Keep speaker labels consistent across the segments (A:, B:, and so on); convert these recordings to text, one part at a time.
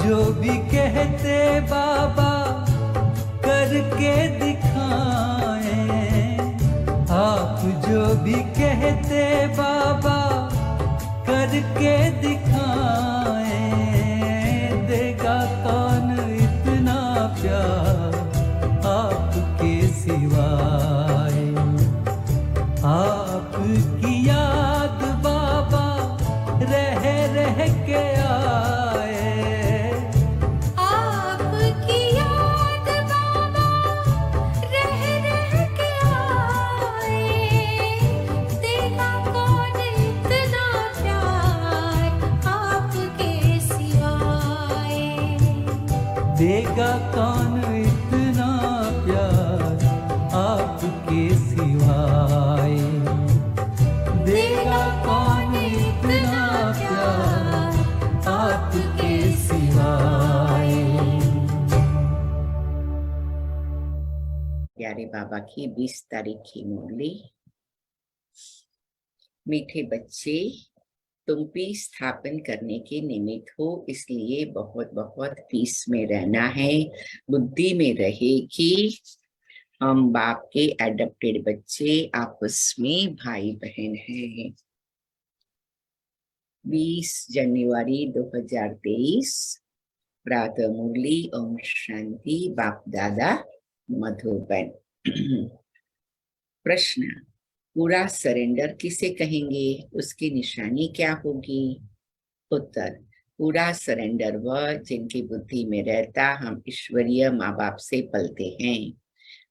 A: जो भी कहते बाबा करके दिखाएं, आप जो भी कहते बाबा करके दिखाएं, देगा कौन इतना प्यार आपके सिवाय। आपकी याद बाबा रह रह के आए,
B: आपकी याद बाबा रह रह के आए, देगा कौन इतना प्यार आपके सिवाय।
A: देगा कौन इतना प्यार आपके सिवाय। देगा कौन इतना प्यार आपके सिवाय।
C: प्यारे बाबा की 20 तारीख की मुरली। मीठे बच्चे, तुम पीस स्थापन करने के निमित्त हो, इसलिए बहुत बहुत पीस में रहना है। बुद्धि में रहे कि हम बाप के एडॉप्टेड बच्चे आपस में भाई बहन हैं। 20 जनवरी 2023 प्रातः मुरली। ओम शांति। बाप दादा मधुबन। प्रश्न, पूरा सरेंडर किसे कहेंगे, उसकी निशानी क्या होगी? उत्तर, पूरा सरेंडर वह जिनकी बुद्धि में रहता हम ईश्वरीय माँ बाप से पलते हैं।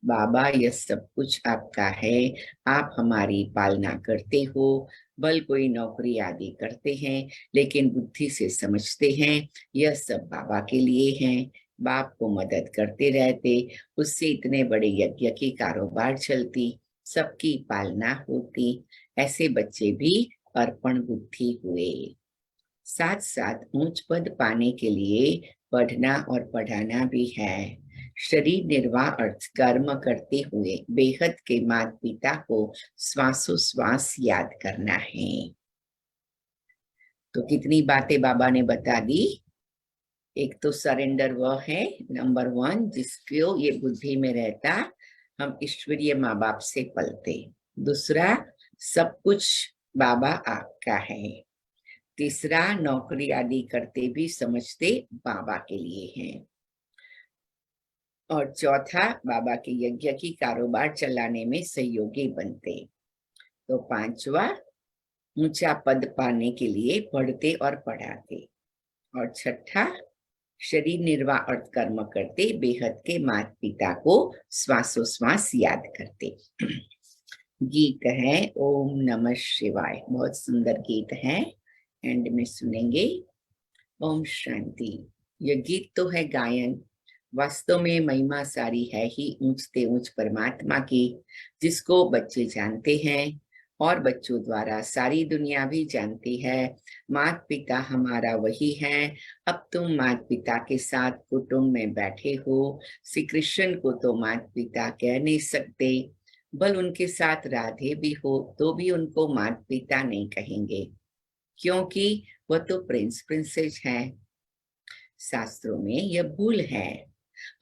C: बाबा, यह सब कुछ आपका है, आप हमारी पालना करते हो। बल कोई नौकरी आदि करते हैं, लेकिन बुद्धि से समझते हैं यह सब बाबा के लिए हैं। बाप को मदद करते रहते, उससे इतने बड़े यज्ञ की कारोबार चलती, सबकी पालना होती। ऐसे बच्चे भी अर्पण बुद्धि हुए। साथ साथ ऊंच पद पाने के लिए पढ़ना और पढ़ाना भी है। शरीर निर्वाह अर्थ कर्म करते हुए बेहद के माता पिता को श्वासोश्वास याद करना है। तो कितनी बातें बाबा ने बता दी। एक तो सरेंडर वह है नंबर 1 जिसको ये बुद्धि में रहता हम ईश्वरीय माँ बाप से पलते। दूसरा, सब कुछ बाबा आपका है। तीसरा, नौकरी आदि करते भी समझते बाबा के लिए हैं। और चौथा, बाबा के यज्ञ की कारोबार चलाने में सहयोगी बनते। तो पांचवा, ऊंचा पद पाने के लिए पढ़ते और पढ़ाते। और छठा, शरीर निर्वाह अर्थ कर्म करते, बेहद के माता पिता को श्वासोश्वास याद करते। गीत है ओम नमः शिवाय, बहुत सुंदर गीत है, एंड में सुनेंगे। ओम शांति। यह गीत तो है गायन, वास्तव में महिमा सारी है ही ऊंचते ऊंच परमात्मा की, जिसको बच्चे जानते हैं और बच्चों द्वारा सारी दुनिया भी जानती है। माता पिता हमारा वही है। अब तुम माता पिता के साथ कुटुंब में बैठे हो। श्री कृष्ण को तो माता पिता कह नहीं सकते, बल उनके साथ राधे भी हो तो भी उनको माता पिता नहीं कहेंगे, क्योंकि वह तो प्रिंस प्रिंसेस है। शास्त्रों में यह भूल है।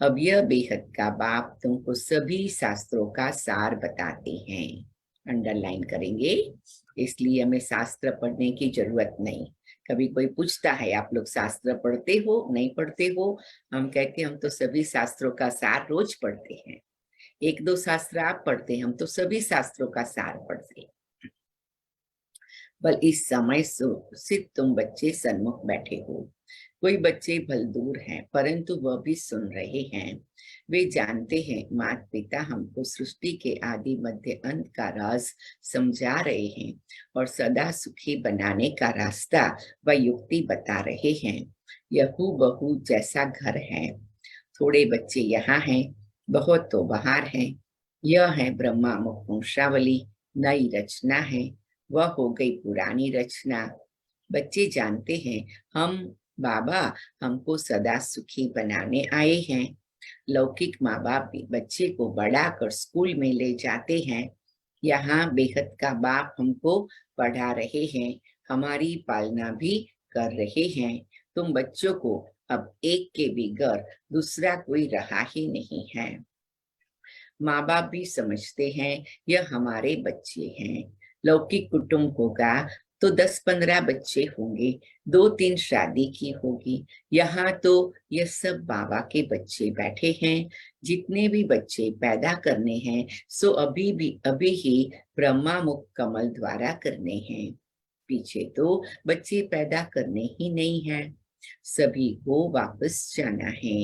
C: अब यह बेहद का बाप तुमको सभी शास्त्रों का सार बताते हैं। अंडरलाइन करेंगे, इसलिए हमें शास्त्र पढ़ने की जरूरत नहीं। कभी कोई पूछता है आप लोग शास्त्र पढ़ते हो नहीं पढ़ते हो, हम कहते हैं हम तो सभी शास्त्रों का सार रोज पढ़ते हैं। 1-2 शास्त्र आप पढ़ते हैं, हम तो सभी शास्त्रों का सार पढ़ते हैं। बल इस समय सिर्फ तुम बच्चे सन्मुख बैठे हो। कोई बच्चे भल दूर हैं, परंतु वह भी सुन रहे हैं। वे जानते हैं माता पिता हमको सृष्टि के आदि मध्य अंत का राज समझा रहे हैं और सदा सुखी बनाने का रास्ता व युक्ति बता रहे हैं। यह हूबहू जैसा घर है। थोड़े बच्चे यहाँ हैं, बहुत तो बाहर हैं। यह है ब्रह्मा मुख वंशावली, नई रचना है, वह हो गई पुरानी रचना। बच्चे जानते हैं हम बाबा हमको सदा सुखी बनाने आए हैं। लौकिक माँ बाप भी बच्चे को बड़ा कर स्कूल में ले जाते हैं। यहाँ बेहद का बाप हमको पढ़ा रहे हैं, हमारी पालना भी कर रहे हैं। तुम बच्चों को अब एक के बगैर दूसरा कोई रहा ही नहीं है। माँ बाप भी समझते हैं यह हमारे बच्चे हैं। लौकिक कुटुंब होगा तो 10-15 बच्चे होंगे, 2-3 शादी की होगी। यहाँ तो ये सब बाबा के बच्चे बैठे हैं। जितने भी बच्चे पैदा करने हैं सो अभी ही ब्रह्मा मुख कमल द्वारा करने हैं। पीछे तो बच्चे पैदा करने ही नहीं है, सभी को वापस जाना है।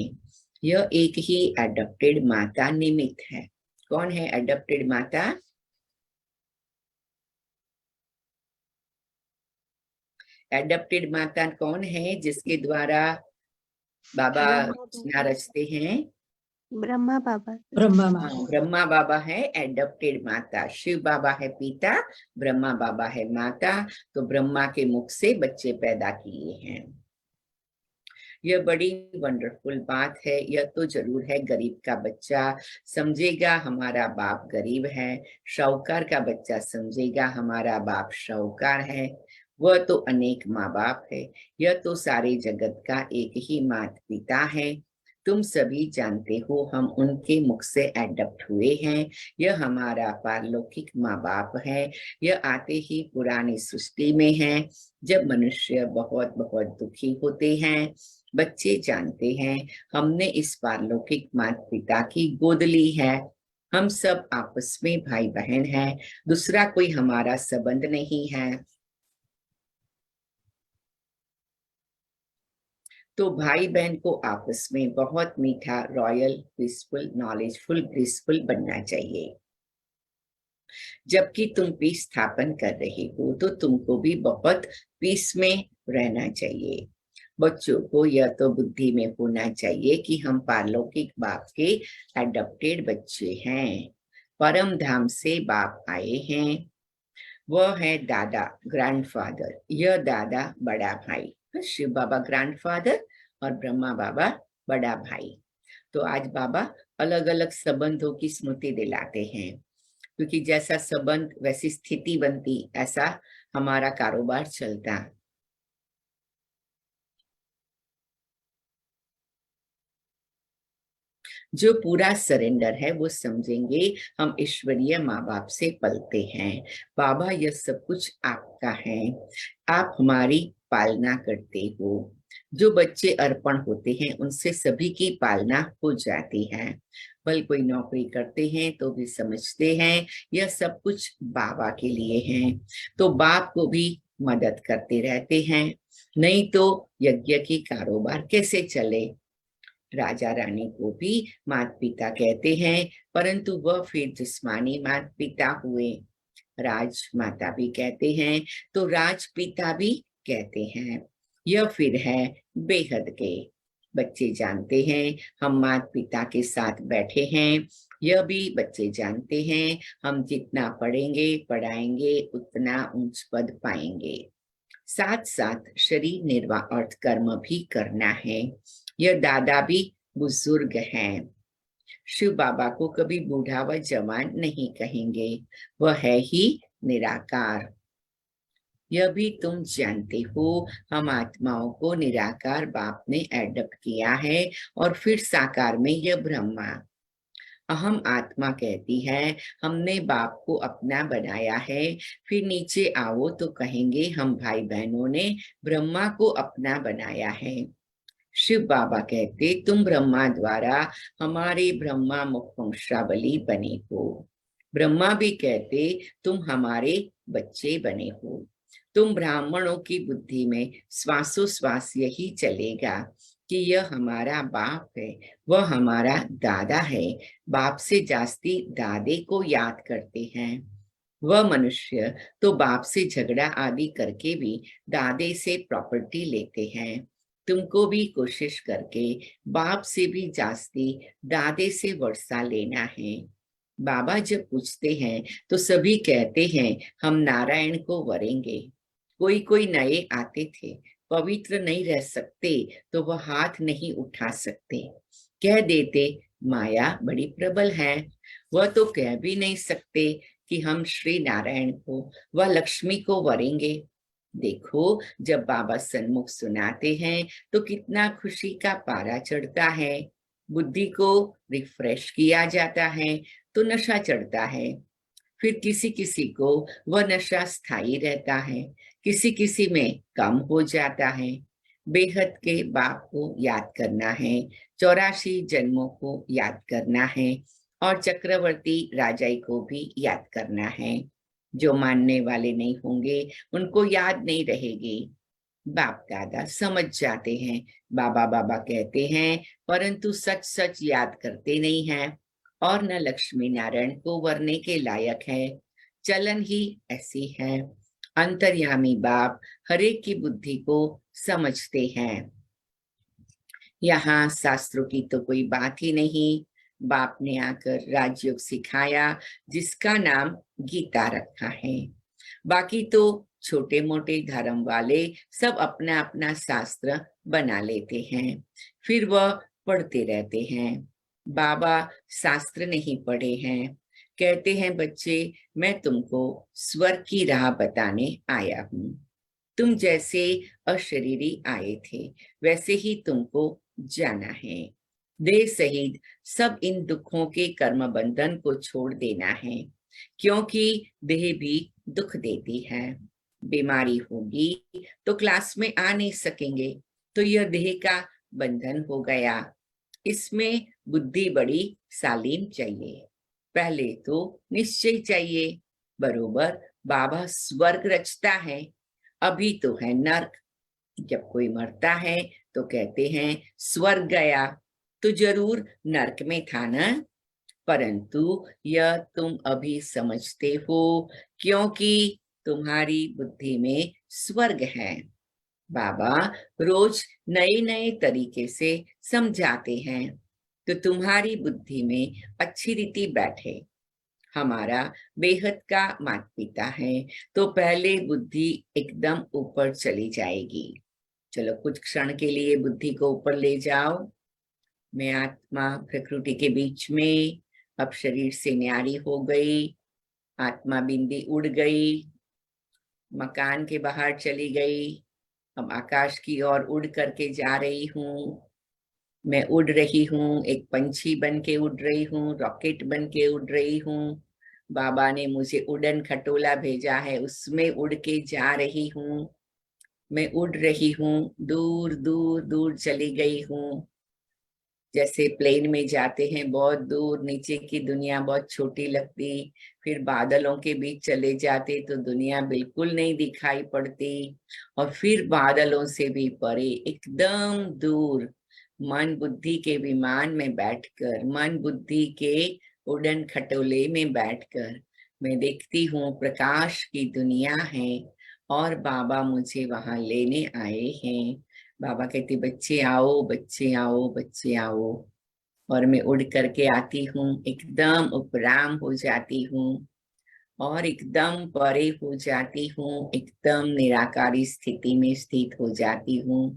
C: यह एक ही एडॉप्टेड माता निमित्त है। कौन है एडॉप्टेड माता? एडॉप्टेड माता कौन है जिसके द्वारा बाबा रचना रचते हैं?
D: ब्रह्मा बाबा।
A: ब्रह्मा
C: हाँ,
A: माँ।
C: ब्रह्मा बाबा है एडॉप्टेड माता। शिव बाबा है पिता, ब्रह्मा बाबा है माता। तो ब्रह्मा के मुख से बच्चे पैदा किए हैं। यह बड़ी वंडरफुल बात है। यह तो जरूर है, गरीब का बच्चा समझेगा हमारा बाप गरीब है, शाहूकार का बच्चा समझेगा हमारा बाप शाहूकार है। वह तो अनेक माँ बाप है, यह तो सारे जगत का एक ही माता पिता है। तुम सभी जानते हो हम उनके मुख से एडॉप्ट हुए हैं। यह हमारा पारलौकिक माँ बाप है। यह आते ही पुरानी सृष्टि में है, जब मनुष्य बहुत बहुत दुखी होते हैं। बच्चे जानते हैं हमने इस पारलौकिक माता पिता की गोद ली है। हम सब आपस में भाई बहन हैं, दूसरा कोई हमारा संबंध नहीं है। तो भाई बहन को आपस में बहुत मीठा, रॉयल, पीसफुल, नॉलेजफुल, ग्रेसफुल बनना चाहिए। जबकि तुम पीस स्थापन कर रहे हो तो तुमको भी बहुत पीस में रहना चाहिए। बच्चों को यह तो बुद्धि में होना चाहिए कि हम पारलौकिक बाप के एडॉप्टेड बच्चे हैं। परम धाम से बाप आए हैं, वह है दादा, ग्रैंडफादर। यह दादा बड़ा भाई, शिव बाबा ग्रैंडफादर और ब्रह्मा बाबा बड़ा भाई। तो आज बाबा अलग अलग संबंधों की स्मृति दिलाते हैं, क्योंकि जैसा संबंध वैसी स्थिति बनती, ऐसा हमारा कारोबार चलता। जो पूरा सरेंडर है वो समझेंगे हम ईश्वरीय माँ बाप से पलते हैं। बाबा यह सब कुछ आपका है, आप हमारी पालना करते हो। जो बच्चे अर्पण होते हैं उनसे सभी की पालना हो जाती है। बल कोई नौकरी करते हैं तो भी समझते हैं यह सब कुछ बाबा के लिए है, तो बाप को भी मदद करते रहते हैं। नहीं तो यज्ञ की कारोबार कैसे चले। राजा रानी को भी माता पिता कहते हैं, परंतु वह फिर जिस्मानी माता पिता हुए। राज माता भी कहते हैं तो राज पिता भी कहते हैं। यह फिर है बेहद के। बच्चे जानते हैं हम माता पिता के साथ बैठे हैं। यह भी बच्चे जानते हैं हम जितना पढ़ेंगे पढ़ाएंगे उतना उच्च पद पाएंगे। साथ साथ शरीर निर्वाह अर्थ कर्म भी करना है। यह दादा भी बुजुर्ग हैं। शिव बाबा को कभी बूढ़ा व जवान नहीं कहेंगे, वह है ही निराकार। यह भी तुम जानते हो हम आत्माओं को निराकार बाप ने एडॉप्ट किया है और फिर साकार में यह ब्रह्मा। अहम आत्मा कहती है हमने बाप को अपना बनाया है, फिर नीचे आओ तो कहेंगे हम भाई बहनों ने ब्रह्मा को अपना बनाया है। शिव बाबा कहते तुम ब्रह्मा द्वारा हमारे ब्रह्मा मुख वंशावली बने हो। ब्रह्मा भी कहते तुम हमारे बच्चे बने हो। तुम ब्राह्मणों की बुद्धि में श्वासोश्वास यही चलेगा कि यह हमारा बाप है, वह हमारा दादा है। बाप से जास्ती दादे को याद करते हैं। वह मनुष्य तो बाप से झगड़ा आदि करके भी दादे से प्रॉपर्टी लेते हैं। तुमको भी कोशिश करके बाप से भी जास्ती दादे से वर्षा लेना है। बाबा जब पूछते हैं तो सभी कहते हैं हम नारायण को वरेंगे। कोई कोई नए आते थे, पवित्र नहीं रह सकते तो वह हाथ नहीं उठा सकते, कह देते माया बड़ी प्रबल है। वह तो कह भी नहीं सकते कि हम श्री नारायण को व लक्ष्मी को वरेंगे। देखो, जब बाबा सन्मुख सुनाते हैं तो कितना खुशी का पारा चढ़ता है, बुद्धि को रिफ्रेश किया जाता है तो नशा चढ़ता है। फिर किसी किसी को वह नशा स्थायी रहता है, किसी किसी में कम हो जाता है। बेहद के बाप को याद करना है, 84 जन्मों को याद करना है और चक्रवर्ती राजाई को भी याद करना है। जो मानने वाले नहीं होंगे उनको याद नहीं रहेगी। बाप दादा समझ जाते हैं, बाबा बाबा कहते हैं, परंतु सच सच याद करते नहीं हैं और न लक्ष्मी नारायण को वरने के लायक है। चलन ही ऐसी है। अंतर्यामी बाप हरेक की बुद्धि को समझते हैं। यहाँ शास्त्रों की तो कोई बात ही नहीं। बाप ने आकर राजयोग सिखाया जिसका नाम गीता रखा है। बाकी तो छोटे मोटे धर्म वाले सब अपना अपना शास्त्र बना लेते हैं, फिर वह पढ़ते रहते हैं। बाबा शास्त्र नहीं पढ़े हैं, कहते हैं बच्चे मैं तुमको स्वर्ग की राह बताने आया हूँ। तुम जैसे अशरीरी आए थे वैसे ही तुमको जाना है। देह सहित सब इन दुखों के कर्म बंधन को छोड़ देना है, क्योंकि देह भी दुख देती है। बीमारी होगी तो क्लास में आ नहीं सकेंगे, तो यह देह का बंधन हो गया। इसमें बुद्धि बड़ी सालीम चाहिए। पहले तो निश्चय चाहिए। बरोबर बाबा स्वर्ग रचता है, अभी तो है नर्क। जब कोई मरता है तो कहते हैं स्वर्ग गया, तो जरूर नर्क में था ना। परंतु यह तुम अभी समझते हो, क्योंकि तुम्हारी बुद्धि में स्वर्ग है। बाबा रोज नए नए तरीके से समझाते हैं तो तुम्हारी बुद्धि में अच्छी रीति बैठे। हमारा बेहद का माता पिता है, तो पहले बुद्धि एकदम ऊपर चली जाएगी। चलो कुछ क्षण के लिए बुद्धि को ऊपर ले जाओ। मैं आत्मा प्रकृति के बीच में, अब शरीर से न्यारी हो गई, आत्मा बिंदी उड़ गई, मकान के बाहर चली गई, अब आकाश की ओर उड़ करके जा रही हूँ। मैं उड़ रही हूँ, एक पंछी बन के उड़ रही हूँ, रॉकेट बन के उड़ रही हूँ। बाबा ने मुझे उड़न खटोला भेजा है, उसमें उड़ के जा रही हूँ। मैं उड़ रही हूँ, दूर दूर दूर चली गई हूँ। जैसे प्लेन में जाते हैं बहुत दूर, नीचे की दुनिया बहुत छोटी लगती, फिर बादलों के बीच चले जाते तो दुनिया बिल्कुल नहीं दिखाई पड़ती, और फिर बादलों से भी परे एकदम दूर मन बुद्धि के विमान में बैठकर, मन बुद्धि के उड़न खटोले में बैठकर मैं देखती हूँ प्रकाश की दुनिया है और बाबा मुझे वहां लेने आए हैं। बाबा कहते बच्चे आओ, बच्चे आओ, बच्चे आओ। और मैं उड़ करके आती हूँ, एकदम उपराम हो जाती हूँ और एकदम परे हो जाती हूँ, एकदम निराकारी स्थिति में स्थित हो जाती हूँ।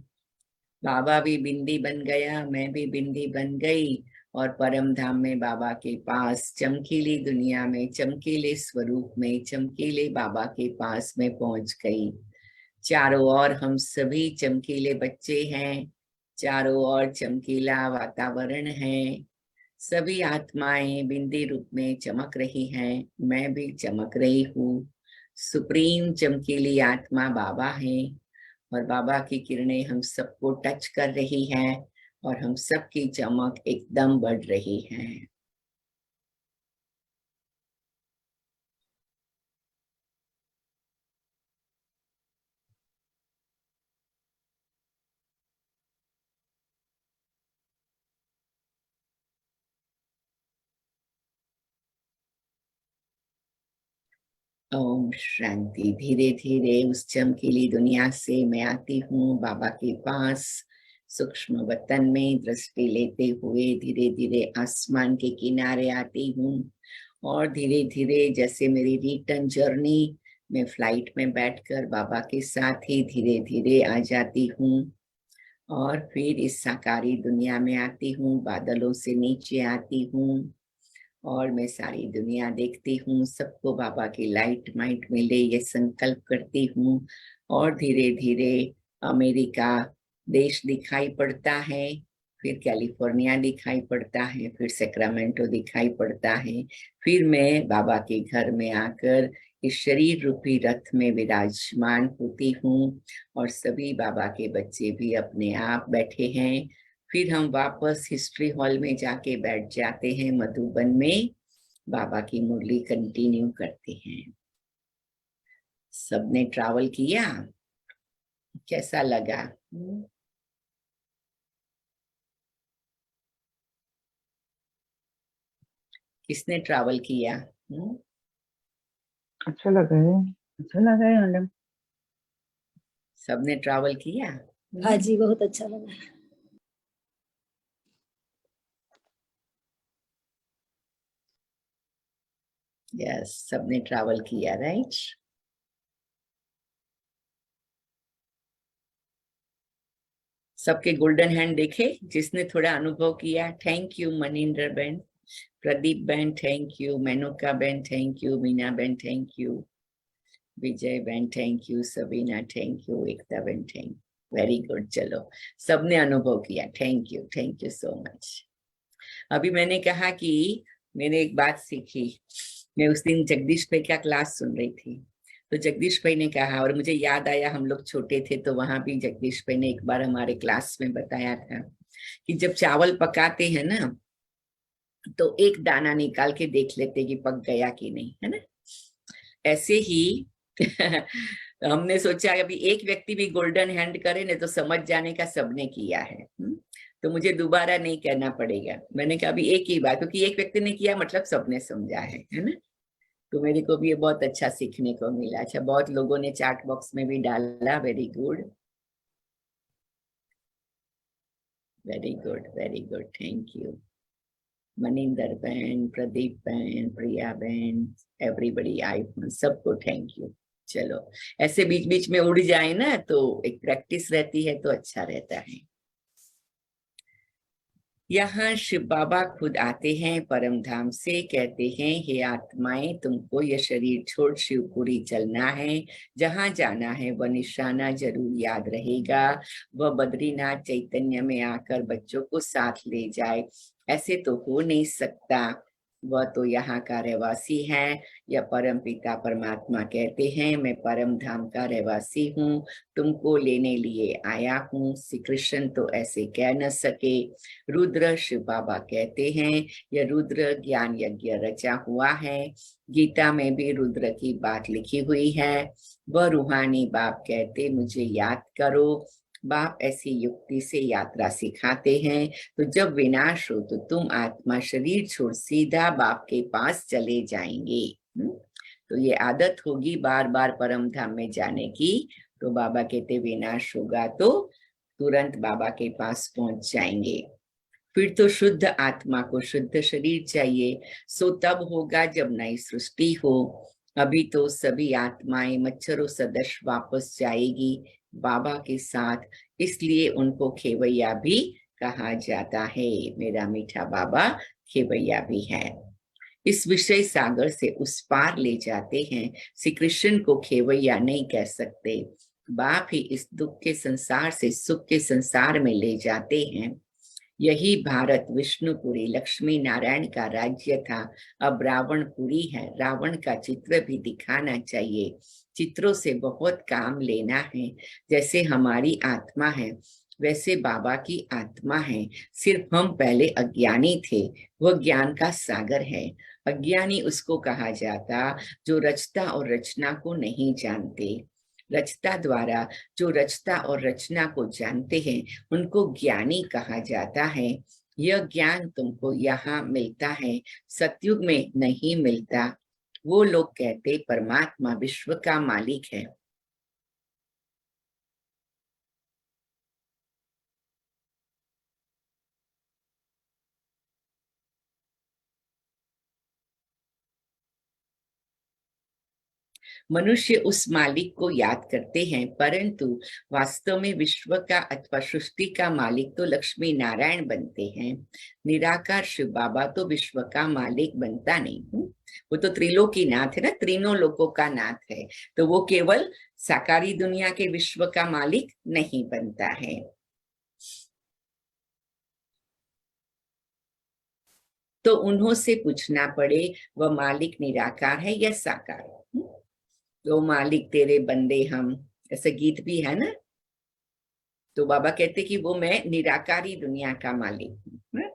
C: बाबा भी बिंदी बन गया, मैं भी बिंदी बन गई और परम धाम में बाबा के पास, चमकीली दुनिया में, चमकीले स्वरूप में, चमकीले बाबा के पास में पहुंच गई। चारों ओर हम सभी चमकीले बच्चे हैं, चारों ओर चमकीला वातावरण है, सभी आत्माएं बिंदी रूप में चमक रही हैं, मैं भी चमक रही हूँ। सुप्रीम चमकीली आत्मा बाबा है और बाबा की किरणें हम सबको टच कर रही हैं और हम सबकी चमक एकदम बढ़ रही है। ओम शांति। धीरे धीरे उस चमकीली दुनिया से मैं आती हूँ बाबा के पास। सूक्ष्म वतन में दृष्टि लेते हुए धीरे धीरे आसमान के किनारे आती हूँ और धीरे धीरे जैसे मेरी रिटर्न जर्नी, मैं फ्लाइट में बैठकर बाबा के साथ ही धीरे धीरे आ जाती हूँ और फिर इस साकारी दुनिया में आती हूँ, बादलों से नीचे आती हूँ और मैं सारी दुनिया देखती हूँ, सबको बाबा की लाइट माइट मिले ये संकल्प करती हूँ और धीरे धीरे अमेरिका देश दिखाई पड़ता है, फिर कैलिफोर्निया दिखाई पड़ता है, फिर सेक्रामेंटो दिखाई पड़ता है, फिर मैं बाबा के घर में आकर इस शरीर रूपी रथ में विराजमान होती हूँ और सभी बाबा के बच्चे भी अपने आप बैठे हैं। फिर हम वापस हिस्ट्री हॉल में जाके बैठ जाते हैं मधुबन में, बाबा की मुरली कंटिन्यू करते हैं। सबने ट्रैवल किया, कैसा लगा? किसने ट्रैवल किया?
E: अच्छा लगा है, अच्छा लगा है मैडम।
C: सबने ट्रैवल किया?
F: हाँ जी, बहुत अच्छा लगा।
C: यस, सबने ट्रैवल किया, राइट? सबके गोल्डन हैंड देखे जिसने थोड़ा अनुभव किया। थैंक यू मनिंदर बहन, प्रदीप बहन थैंक यू, मेनका बहन थैंक यू, मीना बहन थैंक यू, विजय बहन thank you, Sabina thank you, Ekta बहन थैंक यू। वेरी गुड, चलो सबने अनुभव किया, थैंक यू सो मच। अभी मैंने कहा कि मैंने एक बात सीखी, मैं उस दिन जगदीश भाई का क्लास सुन रही थी, तो जगदीश भाई ने कहा, और मुझे याद आया हम लोग छोटे थे तो वहां भी जगदीश भाई ने एक बार हमारे क्लास में बताया था कि जब चावल पकाते हैं ना तो एक दाना निकाल के देख लेते कि पक गया कि नहीं, है ना? ऐसे ही हमने सोचा अभी एक व्यक्ति भी गोल्डन हैंड करे ना तो समझ जाने का सबने किया है। तो मुझे दोबारा नहीं कहना पड़ेगा, मैंने कहा अभी एक ही बात, क्योंकि एक व्यक्ति ने किया मतलब सबने समझा है ना? तो मेरे को भी ये बहुत अच्छा सीखने को मिला। अच्छा, बहुत लोगों ने चैट बॉक्स में भी डाला, very good very good very good, thank you Maninder बहन, प्रदीप बहन, प्रिया बहन, एवरीबडी, आई सबको थैंक यू। चलो ऐसे बीच बीच में उड़ जाए ना तो एक प्रैक्टिस रहती है तो अच्छा रहता है। यहाँ शिव बाबा खुद आते हैं परम धाम से, कहते हैं हे आत्माएं तुमको यह शरीर छोड़ शिवपुरी चलना है, जहाँ जाना है वह निशाना जरूर याद रहेगा। वह बद्रीनाथ चैतन्य में आकर बच्चों को साथ ले जाए, ऐसे तो हो नहीं सकता, वह तो यहाँ का रहवासी है। या परम पिता परमात्मा कहते हैं मैं परम धाम का रहवासी हूँ, तुमको लेने लिए आया हूँ। श्री कृष्ण तो ऐसे कह न सके। रुद्र शिव बाबा कहते हैं यह रुद्र ज्ञान यज्ञ रचा हुआ है, गीता में भी रुद्र की बात लिखी हुई है। वह रूहानी बाप कहते मुझे याद करो, बाप ऐसी युक्ति से यात्रा सिखाते हैं। तो जब विनाश हो तो तुम आत्मा शरीर छोड़ सीधा बाप के पास चले जाएंगे। तो ये आदत होगी बार बार परम धाम में जाने की। तो बाबा कहते विनाश होगा तो तुरंत बाबा के पास पहुंच जाएंगे। फिर तो शुद्ध आत्मा को शुद्ध शरीर चाहिए, सो तब होगा जब नई सृष्टि हो। अभी तो सभी आत्माएं मच्छरों सदृश वापस जाएगी बाबा के साथ, इसलिए उनको खेवैया भी कहा जाता है। मेरा मीठा बाबा खेवैया भी है। इस विषय सागर से उस पार ले जाते हैं, श्री कृष्ण को खेवैया नहीं कह सकते। बाप ही इस दुख के संसार से सुख के संसार में ले जाते हैं। यही भारत विष्णुपुरी लक्ष्मी नारायण का राज्य था, अब रावणपुरी है। रावण का चित्र भी दिखाना चाहिए, चित्रों से बहुत काम लेना है। जैसे हमारी आत्मा है वैसे बाबा की आत्मा है, सिर्फ हम पहले अज्ञानी थे, वह ज्ञान का सागर है। अज्ञानी उसको कहा जाता जो रचता और रचना को नहीं जानते। रचता द्वारा जो रचता और रचना को जानते हैं उनको ज्ञानी कहा जाता है। यह ज्ञान तुमको यहाँ मिलता है, सतयुग में नहीं मिलता। वो लोग कहते परमात्मा विश्व का मालिक है, मनुष्य उस मालिक को याद करते हैं, परंतु वास्तव में विश्व का अथवा सृष्टि का मालिक तो लक्ष्मी नारायण बनते हैं। निराकार शिव बाबा तो विश्व का मालिक बनता नहीं। वो तो त्रिलोकीनाथ है ना, तीनों लोकों का नाथ है, तो वो केवल साकारी दुनिया के विश्व का मालिक नहीं बनता है। तो उन्हों से पूछना पड़े वह मालिक निराकार है या साकार। तो मालिक तेरे बंदे हम, ऐसे गीत भी है ना। तो बाबा कहते कि वो मैं निराकारी दुनिया का मालिक हूँ।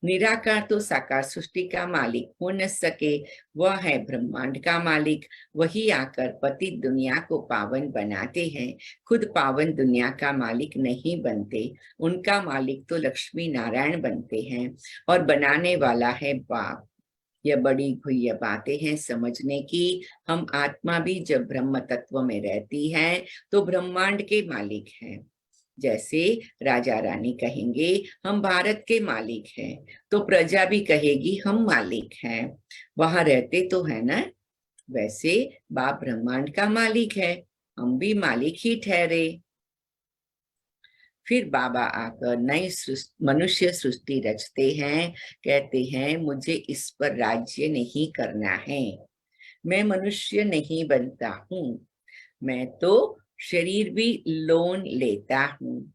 C: निराकार तो साकार सृष्टि का मालिक हो न सके, वह है ब्रह्मांड का मालिक। वही आकर पतित दुनिया को पावन बनाते हैं, खुद पावन दुनिया का मालिक नहीं बनते। उनका मालिक तो लक्ष्मी नारायण बनते हैं और बनाने वाला है बाप। यह बड़ी गुह्य बातें हैं समझने की। हम आत्मा भी जब ब्रह्म तत्व में रहती है तो ब्रह्मांड के मालिक हैं। जैसे राजा रानी कहेंगे हम भारत के मालिक हैं, तो प्रजा भी कहेगी हम मालिक हैं, वहां रहते तो है ना। वैसे बाप ब्रह्मांड का मालिक है, हम भी मालिक ही ठहरे। फिर बाबा आकर नई मनुष्य सृष्टि रचते हैं, कहते हैं मुझे इस पर राज्य नहीं करना है, मैं मनुष्य नहीं बनता हूँ, मैं तो शरीर भी लोन लेता हूँ।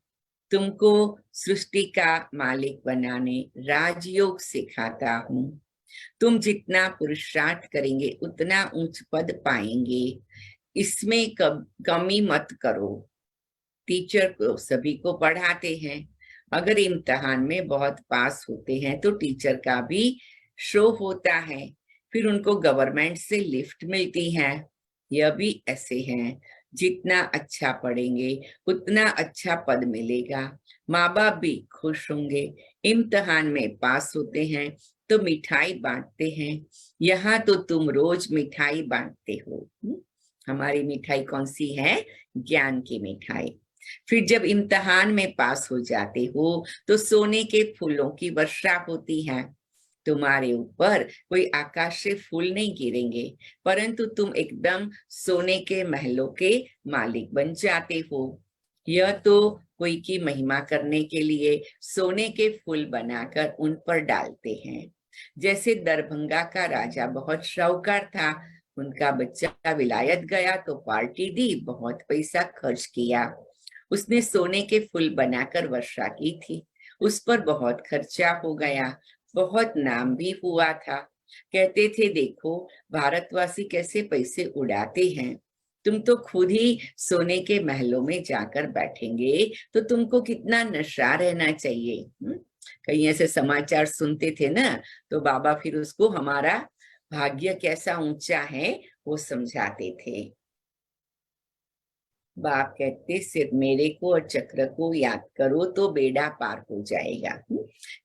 C: तुमको सृष्टि का मालिक बनाने राजयोग सिखाता हूँ। तुम जितना पुरुषार्थ करेंगे उतना ऊंच पद पाएंगे, इसमें कमी मत करो। टीचर को सभी को पढ़ाते हैं, अगर इम्तिहान में बहुत पास होते हैं तो टीचर का भी शो होता है, फिर उनको गवर्नमेंट से लिफ्ट मिलती है। यह भी ऐसे हैं, जितना अच्छा पढ़ेंगे उतना अच्छा पद मिलेगा, माँ बाप भी खुश होंगे। इम्तिहान में पास होते हैं तो मिठाई बांटते हैं, यहाँ तो तुम रोज मिठाई बांटते हो। हमारी मिठाई कौन सी है? ज्ञान की मिठाई। फिर जब इम्तिहान में पास हो जाते हो तो सोने के फूलों की वर्षा होती है। तुम्हारे ऊपर कोई आकाश से फूल नहीं गिरेंगे, परंतु तुम एकदम सोने के महलों के मालिक बन जाते हो। यह तो कोई की महिमा करने के लिए सोने के फूल बनाकर उन पर डालते हैं। जैसे दरभंगा का राजा बहुत शाहूकार था, उनका बच्चा विलायत गया तो पार्टी दी, बहुत पैसा खर्च किया। उसने सोने के फूल बनाकर वर्षा की थी, उस पर बहुत खर्चा हो गया, बहुत नाम भी हुआ था। कहते थे देखो भारतवासी कैसे पैसे उड़ाते हैं, तुम तो खुद ही सोने के महलों में जाकर बैठेंगे तो तुमको कितना नशा रहना चाहिए। कहीं ऐसे समाचार सुनते थे ना, तो बाबा फिर उसको हमारा भाग्य कैसा ऊंचा है वो समझाते थे। बाप कहते सिर्फ मेरे को और चक्र को याद करो तो बेड़ा पार हो जाएगा।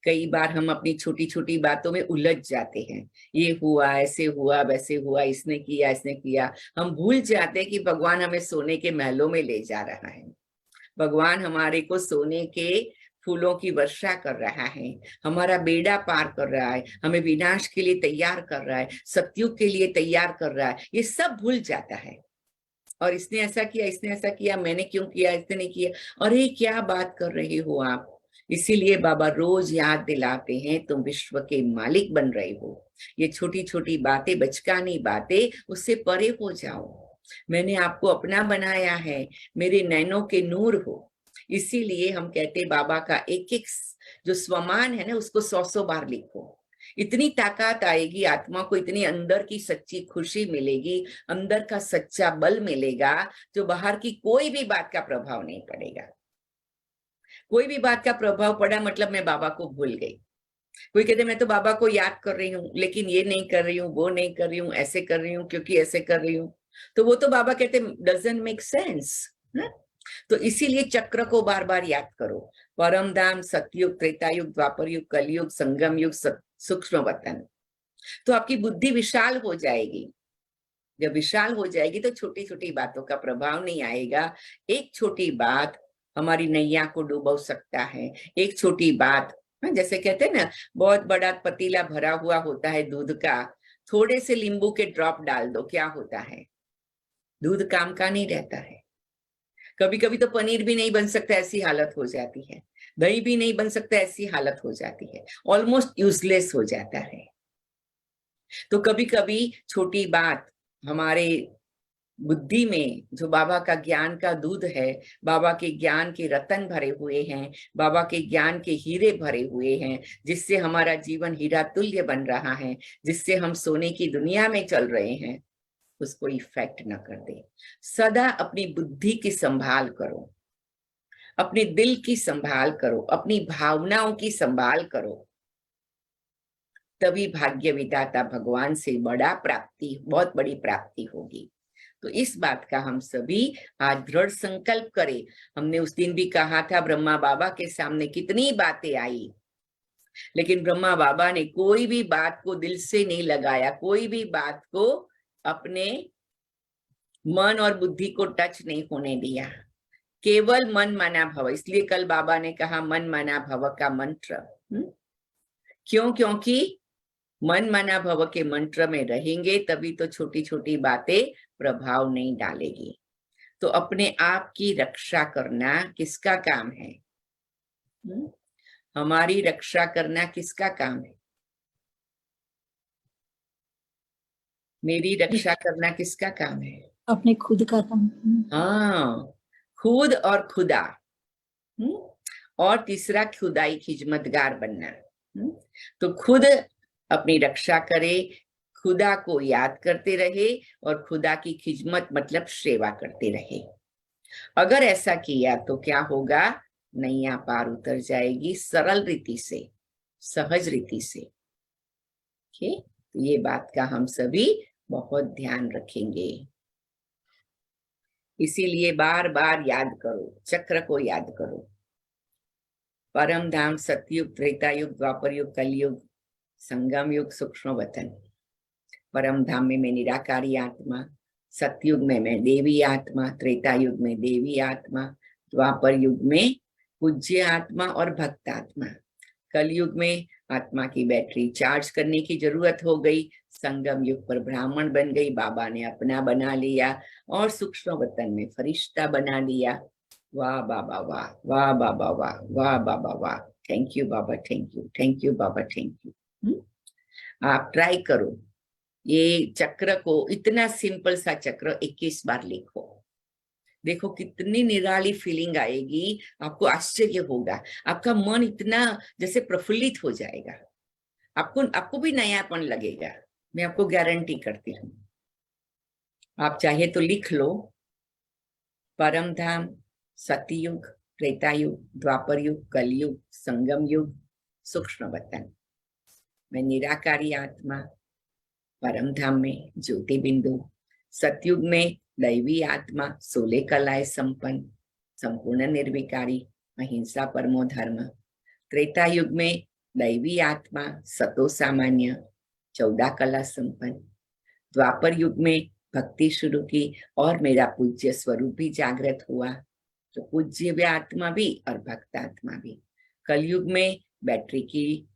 C: कई बार हम अपनी छोटी छोटी बातों में उलझ जाते हैं, ये हुआ, ऐसे हुआ, वैसे हुआ, इसने किया, इसने किया। हम भूल जाते हैं कि भगवान हमें सोने के महलों में ले जा रहा है। भगवान हमारे को सोने के फूलों की वर्षा कर रहा है, हमारा बेड़ा पार कर रहा है, हमें विनाश के लिए तैयार कर रहा है, सत्युग के लिए तैयार कर रहा है। ये सब भूल जाता है, और इसने ऐसा किया, इसने ऐसा किया, मैंने क्यों किया, इसने नहीं किया, अरे क्या बात कर रहे हो आप। इसीलिए बाबा रोज याद दिलाते हैं तुम विश्व के मालिक बन रहे हो। ये छोटी छोटी बातें, बचकानी बातें, उससे परे हो जाओ। मैंने आपको अपना बनाया है, मेरे नैनों के नूर हो। इसीलिए हम कहते बाबा का एक एक जो स्वमान है ना, उसको 100 बार लिखो। इतनी ताकत आएगी आत्मा को, इतनी अंदर की सच्ची खुशी मिलेगी, अंदर का सच्चा बल मिलेगा, जो बाहर की कोई भी बात का प्रभाव नहीं पड़ेगा। कोई भी बात का प्रभाव पड़ा मतलब मैं बाबा को भूल गई। कोई कहते मैं तो बाबा को याद कर रही हूँ, लेकिन ये नहीं कर रही हूँ, वो नहीं कर रही हूँ, ऐसे कर रही हूँ क्योंकि ऐसे कर रही हूँ, तो वो तो बाबा कहते डजंट मेक सेंस। तो इसीलिए चक्र को बार बार याद करो। परम धाम, सतयुग, त्रेतायुग, द्वापर युग, कलयुग, संगम युग, सूक्ष्म वतन। तो आपकी बुद्धि विशाल हो जाएगी। जब विशाल हो जाएगी तो छोटी छोटी बातों का प्रभाव नहीं आएगा। एक छोटी बात हमारी नैया को डुबो सकता है। एक छोटी बात, जैसे कहते हैं ना, बहुत बड़ा पतीला भरा हुआ होता है दूध का, थोड़े से नींबू के ड्रॉप डाल दो, क्या होता है? दूध काम का नहीं रहता है। कभी कभी तो पनीर भी नहीं बन सकता, ऐसी हालत हो जाती है। दही भी नहीं बन सकता, ऐसी हालत हो जाती है। ऑलमोस्ट यूजलेस हो जाता है। तो कभी कभी छोटी बात हमारे बुद्धि में, जो बाबा का ज्ञान का दूध है, बाबा के ज्ञान के रतन भरे हुए हैं, बाबा के ज्ञान के हीरे भरे हुए हैं, जिससे हमारा जीवन हीरा तुल्य बन रहा है, जिससे हम सोने की दुनिया में चल रहे हैं, उसको इफेक्ट न कर दे। सदा अपनी बुद्धि की संभाल करो, अपने दिल की संभाल करो, अपनी भावनाओं की संभाल करो, तभी भाग्य विधाता भगवान से बहुत बड़ी प्राप्ति होगी। तो इस बात का हम सभी आज दृढ़ संकल्प करें। हमने उस दिन भी कहा था, ब्रह्मा बाबा के सामने कितनी बातें आई, लेकिन ब्रह्मा बाबा ने कोई भी बात को दिल से नहीं लगाया, कोई भी बात को अपने मन और बुद्धि को टच नहीं होने दिया, केवल मन माना भव। इसलिए कल बाबा ने कहा मन माना भव का मंत्र। क्यों? क्योंकि मन माना भव के मंत्र में रहेंगे तभी तो छोटी छोटी बातें प्रभाव नहीं डालेगी। तो अपने आप की रक्षा करना किसका काम है? हमारी रक्षा करना किसका काम है? मेरी रक्षा करना किसका काम है?
F: अपने खुद का काम।
C: हाँ, खुद और खुदा। और तीसरा खुदाई खिजमतगार बनना। तो खुद अपनी रक्षा करे, खुदा को याद करते रहे और खुदा की खिजमत मतलब सेवा करते रहे। अगर ऐसा किया तो क्या होगा? नैया पार उतर जाएगी सरल रीति से, सहज रीति से। ठीक, तो ये बात का हम सभी बहुत ध्यान रखेंगे। इसीलिए बार बार याद करो, चक्र को याद करो। परम धाम, सतयुग, त्रेता युग, द्वापर युग, कलयुग, संगम युग, सूक्ष्म वतन। परम धाम में मैं निराकारी आत्मा, सतयुग में मैं देवी आत्मा, त्रेता युग में देवी आत्मा, द्वापर युग में पूज्य आत्मा और भक्त आत्मा, कलयुग में आत्मा की बैटरी चार्ज करने की जरूरत हो गई, संगम युग पर ब्राह्मण बन गई, बाबा ने अपना बना लिया, और सूक्ष्म वतन में फरिश्ता बना लिया। वाह बाबा वाह, वाह बाबा वाह, वाह बाबा वाह। Thank you Baba, thank you, thank you Baba, thank you. आप ट्राई करो ये चक्र को, इतना सिंपल सा चक्र 21 बार लिखो। देखो कितनी निराली फीलिंग आएगी, आपको आश्चर्य होगा, आपका मन इतना जैसे प्रफुल्लित हो जाएगा, आपको भी नयापन लगेगा, मैं आपको गारंटी करती हूँ। आप चाहे तो लिख लो, परम धाम, सतयुग, त्रेता युग, द्वापर युग, कलयुग, संगम युग, सूक्ष्म वतन। मैं निराकारी आत्मा, परम धाम में ज्योति बिंदु, सतयुग में दैवी आत्मा, 16 कलाएं संपन्न, संपूर्ण निर्विकारी, अहिंसा परमो धर्म। त्रेता युग में दैवी आत्मा, सतो सामान्य, 14 कला संपन्न। द्वापर युग में भक्ति शुरू की और मेरा पूज्य स्वरूप भी जागृत हुआ, तो पूज्य आत्मा भी और भक्त आत्मा भी। कलयुग में बैटरी की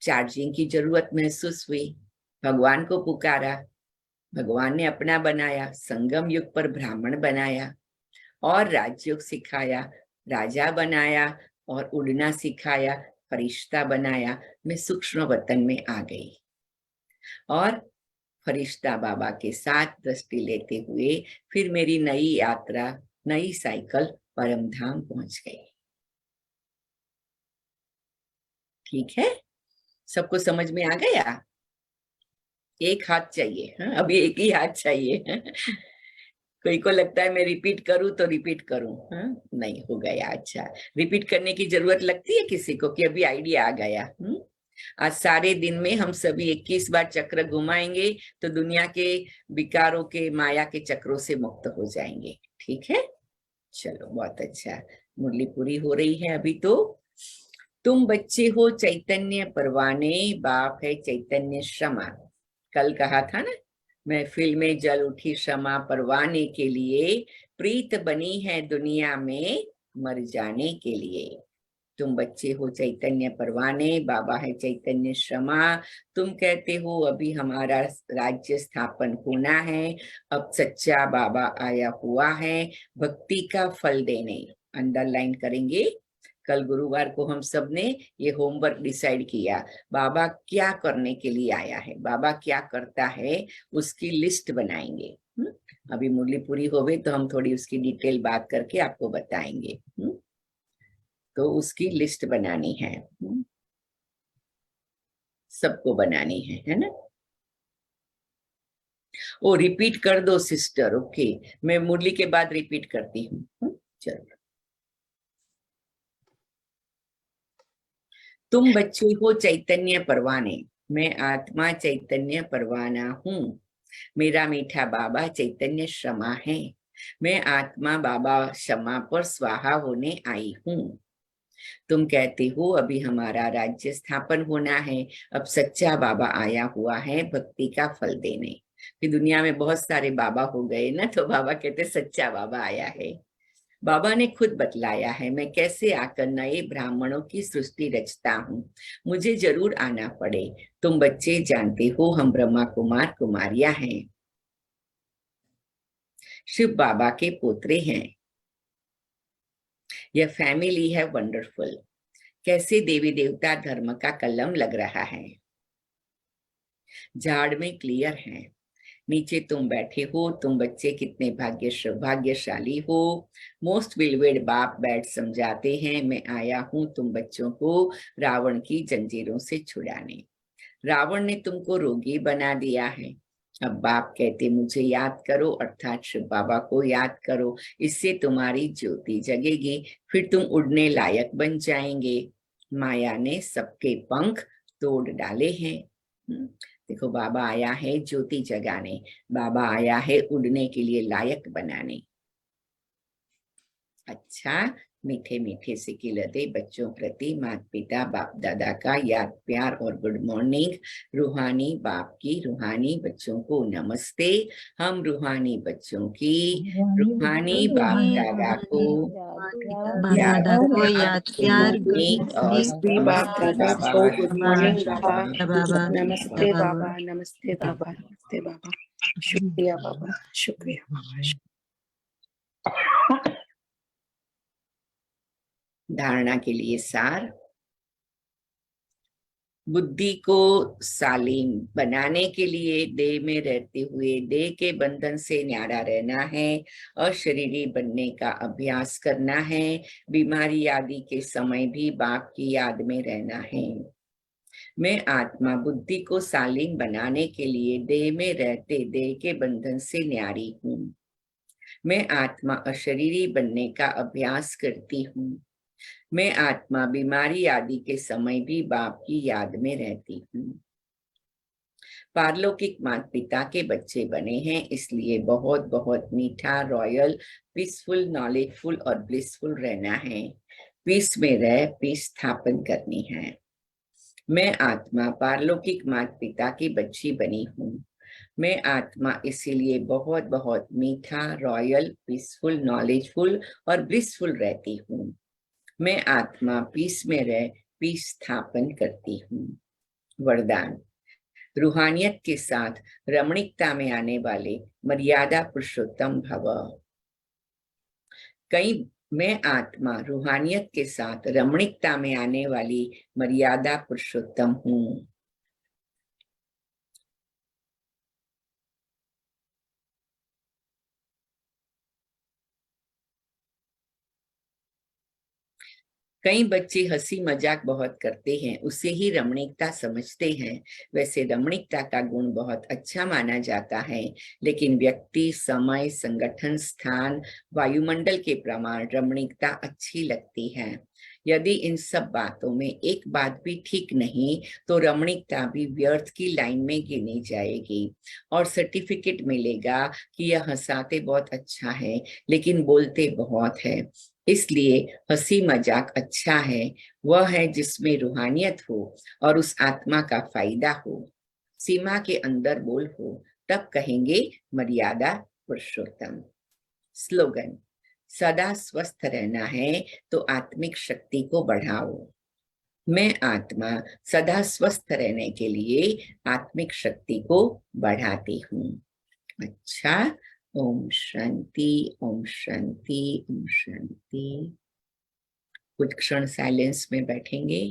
C: चार्जिंग की जरूरत महसूस हुई, भगवान को पुकारा, भगवान ने अपना बनाया, संगम युग पर ब्राह्मण बनाया और राजयोग सिखाया, राजा बनाया और उड़ना सिखाया, फरिश्ता बनाया। मैं सूक्ष्म वतन में आ गई और फरिश्ता बाबा के साथ दृष्टि लेते हुए फिर मेरी नई यात्रा, नई साइकिल परम धाम पहुंच गई। ठीक है, सबको समझ में आ गया? एक हाथ चाहिए, हाँ? अभी एक ही हाथ चाहिए। कोई को लगता है मैं रिपीट करूं तो रिपीट करूं, हाँ? नहीं हो गया। अच्छा, रिपीट करने की जरूरत लगती है किसी को कि अभी आइडिया आ गया? आज सारे दिन में हम सभी 21 बार चक्र घुमाएंगे तो दुनिया के विकारों के, माया के चक्रों से मुक्त हो जाएंगे। ठीक है, चलो बहुत अच्छा। मुरली पूरी हो रही है अभी। तो तुम बच्चे हो चैतन्य परवाने, बाप है चैतन्य क्षमा। कल कहा था ना, महफिल में जल उठी क्षमा परवाने के लिए, प्रीत बनी है दुनिया में मर जाने के लिए। तुम बच्चे हो चैतन्य परवाने, बाबा है चैतन्य क्षमा। तुम कहते हो अभी हमारा राज्य स्थापन होना है, अब सच्चा बाबा आया हुआ है भक्ति का फल देने। अंडरलाइन करेंगे। कल गुरुवार को हम सब ने ये होमवर्क डिसाइड किया, बाबा क्या करने के लिए आया है, बाबा क्या करता है, उसकी लिस्ट बनाएंगे। अभी मुरली पूरी हो गई तो हम थोड़ी उसकी डिटेल बात करके आपको बताएंगे। तो उसकी लिस्ट बनानी है, सबको बनानी है ना। ओ रिपीट कर दो सिस्टर, ओके, मैं मुरली के बाद रिपीट करती हूँ। चलो, तुम बच्चे हो चैतन्य परवाने, मैं आत्मा चैतन्य परवाना हूँ। मेरा मीठा बाबा चैतन्य क्षमा है, मैं आत्मा बाबा क्षमा पर स्वाहा होने आई हूँ। तुम कहते हो अभी हमारा राज्य स्थापन होना है, अब सच्चा बाबा आया हुआ है भक्ति का फल देने। कि दुनिया में बहुत सारे बाबा हो गए ना, तो बाबा कहते सच्चा बाबा आया है। बाबा ने खुद बतलाया है मैं कैसे आकर नए ब्राह्मणों की सृष्टि रचता हूँ, मुझे जरूर आना पड़े। तुम बच्चे जानते हो हम ब्रह्मा कुमार कुमारियां हैं, शिव बाबा के पोतरे हैं। यह फैमिली है वंडरफुल। कैसे देवी देवता धर्म का कलम लग रहा है, झाड़ में क्लियर है। नीचे तुम बैठे हो, तुम बच्चे कितने भाग्यशाली हो। मोस्ट बिलवेड बाप बैठ समझाते हैं मैं आया हूँ तुम बच्चों को रावण की जंजीरों से छुड़ाने। रावण ने तुमको रोगी बना दिया है, अब बाप कहते मुझे याद करो, अर्थात शिव बाबा को याद करो, इससे तुम्हारी ज्योति जगेगी, फिर तुम उड़ने लायक बन जाएंगे। माया ने सबके पंख तोड़ डाले हैं। देखो, बाबा आया है ज्योति जगाने, बाबा आया है उड़ने के लिए लायक बनाने। अच्छा, मीठे मीठे से खिलते बच्चों प्रति माता पिता बाप दादा का याद प्यार और गुड मॉर्निंग। रूहानी बाप की रूहानी बच्चों को नमस्ते। हम रूहानी बच्चों की रूहानी बाप दादा को याद प्यार
E: बाप दादा को गुड मॉर्निंग बाबा, नमस्ते बाबा, नमस्ते बाबा, नमस्ते बाबा, शुक्रिया बाबा, शुक्रिया।
C: धारणा के लिए सार। बुद्धि को सालीम बनाने के लिए देह में रहते हुए देह के बंधन से न्यारा रहना है, अशरीरी बनने का अभ्यास करना है, बीमारी आदि के समय भी बाप की याद में रहना है। मैं आत्मा बुद्धि को सालीम बनाने के लिए देह में रहते देह के बंधन से न्यारी हूँ। मैं आत्मा अशरीरी बनने का अभ्यास करती हूँ। मैं आत्मा बीमारी आदि के समय भी बाप की याद में रहती हूँ। पारलौकिक माता पिता के बच्चे बने हैं, इसलिए बहुत बहुत मीठा, रॉयल, पीसफुल, नॉलेजफुल और ब्लिसफुल रहना है। पीस में रह पीस स्थापन करनी है। मैं आत्मा पारलौकिक माता पिता की बच्ची बनी हूँ। मैं आत्मा इसीलिए बहुत बहुत मीठा, रॉयल, पीसफुल, नॉलेजफुल और ब्लिसफुल रहती हूँ। मैं आत्मा पीस में रह पीस स्थापन करती हूँ। वरदान। रूहानियत के साथ रमणीकता में आने वाले मर्यादा पुरुषोत्तम भव। मैं आत्मा रूहानियत के साथ रमणीकता में आने वाली मर्यादा पुरुषोत्तम हूँ। कई बच्चे हंसी मजाक बहुत करते हैं, उसे ही रमणीकता समझते हैं। वैसे रमणीकता का गुण बहुत अच्छा माना जाता है, लेकिन व्यक्ति, समय, संगठन, स्थान, वायुमंडल के प्रमाण रमणीकता अच्छी लगती है। यदि इन सब बातों में एक बात भी ठीक नहीं तो रमणीकता भी व्यर्थ की लाइन में गिनी जाएगी और सर्टिफिकेट मिलेगा कि यह हंसाते बहुत अच्छा है लेकिन बोलते बहुत है। इसलिए हंसी मजाक अच्छा है, वह है जिसमें रूहानियत हो और उस आत्मा का फायदा हो, सीमा के अंदर बोल हो, तब कहेंगे मर्यादा पुरुषोत्तम। स्लोगन। सदा स्वस्थ रहना है तो आत्मिक शक्ति को बढ़ाओ। मैं आत्मा सदा स्वस्थ रहने के लिए आत्मिक शक्ति को बढ़ाती हूँ। अच्छा, ओम शांति, ओम शांति, ओम शांति। कुछ क्षण साइलेंस में बैठेंगे।